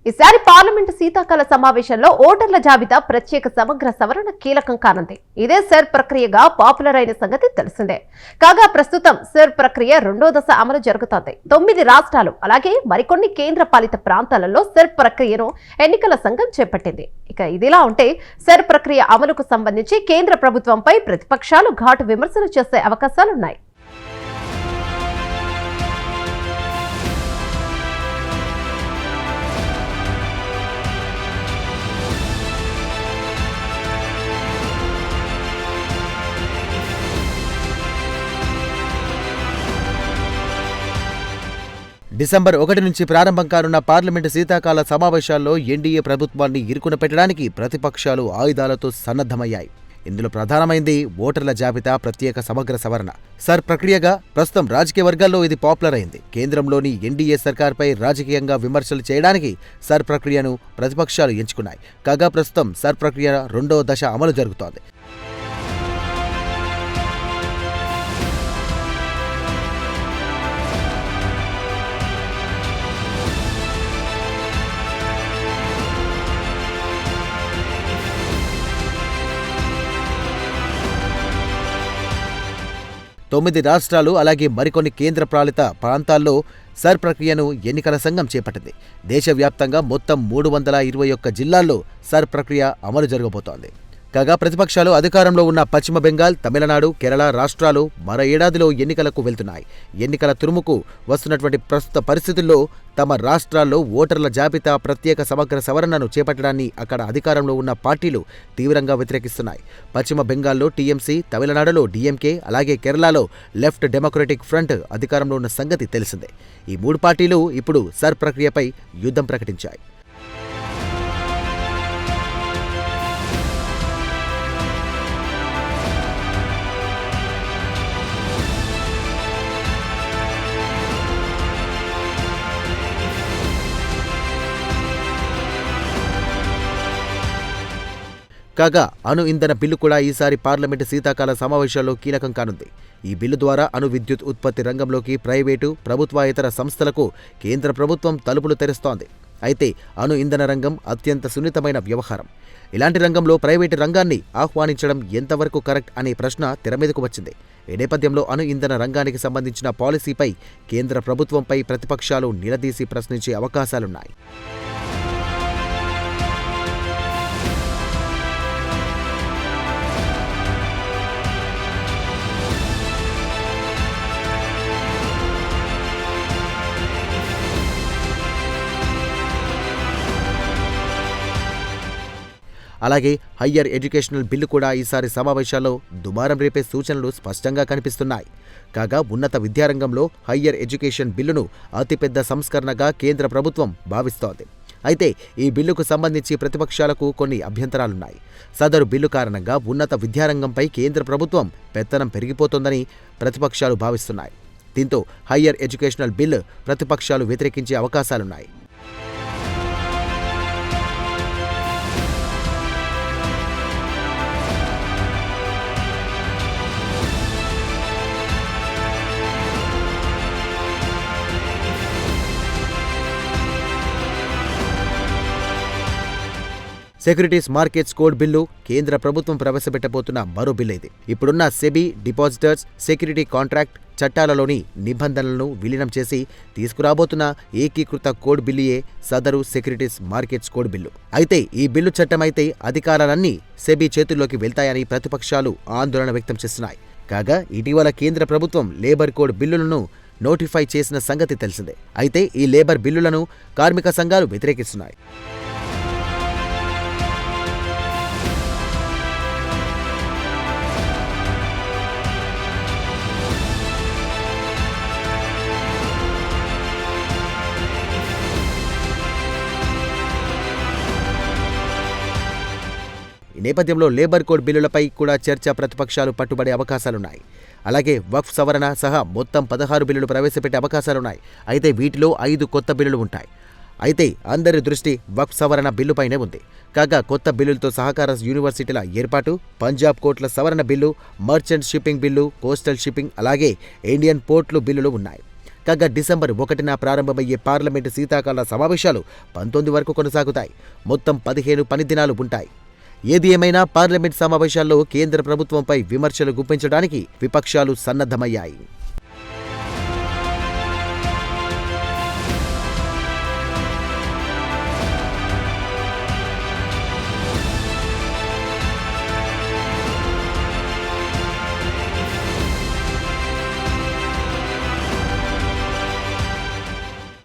ఈసారి పార్లమెంటు శీతాకాల సమావేశంలో ఓటర్ల జాబితా ప్రత్యేక సమగ్ర సవరణ కీలకం కానుంది. ఇదే సెర్ ప్రక్రియగా పాపులర్ అయిన సంగతి తెలిసిందే. కాగా ప్రస్తుతం సెర్ ప్రక్రియ రెండో దశ అమలు జరుగుతోంది. 9 రాష్ట్రాలు అలాగే మరికొన్ని కేంద్ర పాలిత ప్రాంతాలలో సెర్ ప్రక్రియను ఎన్నికల సంఘం చేపట్టింది. ఇక ఇదిలా ఉంటే సెర్ ప్రక్రియ అమలుకు సంబంధించి కేంద్ర ప్రభుత్వంపై ప్రతిపక్షాలు ఘాటు విమర్శలు చేసే అవకాశాలున్నాయి. డిసెంబర్ 1 నుంచి ప్రారంభం కానున్న పార్లమెంటు శీతాకాల సమావేశాల్లో ఎన్డీఏ ప్రభుత్వాన్ని ఇరుకున పెట్టడానికి ప్రతిపక్షాలు ఆయుధాలతో సన్నద్ధమయ్యాయి. ఇందులో ప్రధానమైంది ఓటర్ల జాబితా ప్రత్యేక సమగ్ర సవరణ సర్ ప్రక్రియగా ప్రస్తుతం రాజకీయ వర్గాల్లో ఇది పాపులర్ అయింది. కేంద్రంలోని ఎన్డీఏ సర్కార్పై రాజకీయంగా విమర్శలు చేయడానికి సర్ ప్రక్రియను ప్రతిపక్షాలు ఎంచుకున్నాయి. కాగా ప్రస్తుతం సర్ ప్రక్రియ రెండో దశ అమలు జరుగుతోంది. తొమ్మిది రాష్ట్రాలు అలాగే మరికొన్ని కేంద్ర పాలిత ప్రాంతాల్లో సర్ ప్రక్రియను ఎన్నికల సంఘం చేపట్టింది. దేశవ్యాప్తంగా మొత్తం 321 జిల్లాల్లో సర్ ప్రక్రియ అమలు జరగబోతోంది. కాగా ప్రతిపక్షాలు అధికారంలో ఉన్న పశ్చిమ బెంగాల్, తమిళనాడు, కేరళ రాష్ట్రాలు మరో ఏడాదిలో ఎన్నికలకు వెళ్తున్నాయి. ఎన్నికల తురుముకు వస్తున్నటువంటి ప్రస్తుత పరిస్థితుల్లో తమ రాష్ట్రాల్లో ఓటర్ల జాబితా ప్రత్యేక సమగ్ర సవరణను చేపట్టడాన్ని అక్కడ అధికారంలో ఉన్న పార్టీలు తీవ్రంగా వ్యతిరేకిస్తున్నాయి. పశ్చిమ బెంగాల్లో టీఎంసీ, తమిళనాడులో డీఎంకే అలాగే కేరళలో లెఫ్ట్ డెమోక్రటిక్ ఫ్రంట్ అధికారంలో ఉన్న సంగతి తెలిసిందే. ఈ 3 పార్టీలు ఇప్పుడు సర్ ప్రక్రియపై యుద్ధం ప్రకటించాయి. కాగా అణు ఇంధన బిల్లు కూడా ఈసారి పార్లమెంటు శీతాకాల సమావేశాల్లో కీలకం కానుంది. ఈ బిల్లు ద్వారా అణు విద్యుత్ ఉత్పత్తి రంగంలోకి ప్రైవేటు, ప్రభుత్వేతర సంస్థలకు కేంద్ర ప్రభుత్వం తలుపులు తెరుస్తోంది. అయితే అణు ఇంధన రంగం అత్యంత సున్నితమైన వ్యవహారం. ఇలాంటి రంగంలో ప్రైవేటు రంగాన్ని ఆహ్వానించడం ఎంతవరకు కరెక్ట్ అనే ప్రశ్న తెరమీదకు వచ్చింది. ఈ నేపథ్యంలో అణు ఇంధన రంగానికి సంబంధించిన పాలసీపై కేంద్ర ప్రభుత్వంపై ప్రతిపక్షాలు నిలదీసి ప్రశ్నించే అవకాశాలున్నాయి. అలాగే హయ్యర్ ఎడ్యుకేషనల్ బిల్లు కూడా ఈసారి సమావేశాల్లో దుమారం రేపే సూచనలు స్పష్టంగా కనిపిస్తున్నాయి. కాగా ఉన్నత విద్యారంగంలో హయ్యర్ ఎడ్యుకేషన్ బిల్లును అతిపెద్ద సంస్కరణగా కేంద్ర ప్రభుత్వం భావిస్తోంది. అయితే ఈ బిల్లుకు సంబంధించి ప్రతిపక్షాలకు కొన్ని అభ్యంతరాలున్నాయి. సదరు బిల్లు కారణంగా ఉన్నత విద్యారంగంపై కేంద్ర ప్రభుత్వం పెత్తనం పెరిగిపోతోందని ప్రతిపక్షాలు భావిస్తున్నాయి. దీంతో హయ్యర్ ఎడ్యుకేషనల్ బిల్లు ప్రతిపక్షాలు వ్యతిరేకించే అవకాశాలున్నాయి. సెక్యూరిటీస్ మార్కెట్స్ కోడ్ బిల్లు కేంద్ర ప్రభుత్వం ప్రవేశపెట్టబోతున్న మరో బిల్లు ఇది. ఇప్పుడున్న సెబీ, డిపాజిటర్స్, సెక్యూరిటీ కాంట్రాక్ట్ చట్టాలలోని నిబంధనలను విలీనం చేసి తీసుకురాబోతున్న ఏకీకృత కోడ్ బిల్లుయే సదరు సెక్యూరిటీస్ మార్కెట్స్ కోడ్ బిల్లు. అయితే ఈ బిల్లు చట్టమైతే అధికారాలన్నీ సెబీ చేతుల్లోకి వెళ్తాయని ప్రతిపక్షాలు ఆందోళన వ్యక్తం చేస్తున్నాయి. కాగా ఇటీవల కేంద్ర ప్రభుత్వం లేబర్ కోడ్ బిల్లులను నోటిఫై చేసిన సంగతి తెలిసిందే. అయితే ఈ లేబర్ బిల్లులను కార్మిక సంఘాలు వ్యతిరేకిస్తున్నాయి. ఈ నేపథ్యంలో లేబర్ కోడ్ బిల్లులపై కూడా చర్చ ప్రతిపక్షాలు పట్టుబడే అవకాశాలున్నాయి. అలాగే వక్ఫ్ సవరణ సహా మొత్తం 16 బిల్లులు ప్రవేశపెట్టే అవకాశాలున్నాయి. అయితే వీటిలో 5 కొత్త బిల్లులు ఉంటాయి. అయితే అందరి దృష్టి వక్ఫ్ సవరణ బిల్లుపైనే ఉంది. కాగా కొత్త బిల్లులతో సహకార యూనివర్సిటీల ఏర్పాటు, పంజాబ్ కోర్టుల సవరణ bill, merchant shipping bill, coastal shipping అలాగే ఇండియన్ పోర్టులు బిల్లులు ఉన్నాయి. కాగా డిసెంబర్ 1న ప్రారంభమయ్యే పార్లమెంటు శీతాకాల సమావేశాలు 19 వరకు కొనసాగుతాయి. మొత్తం 15 పని దినాలు ఉంటాయి. ఏది ఏమైనా పార్లమెంట్ సమావేశాల్లో కేంద్ర ప్రభుత్వంపై విమర్శలు గుప్పించడానికి విపక్షాలు సన్నద్ధమయ్యాయి.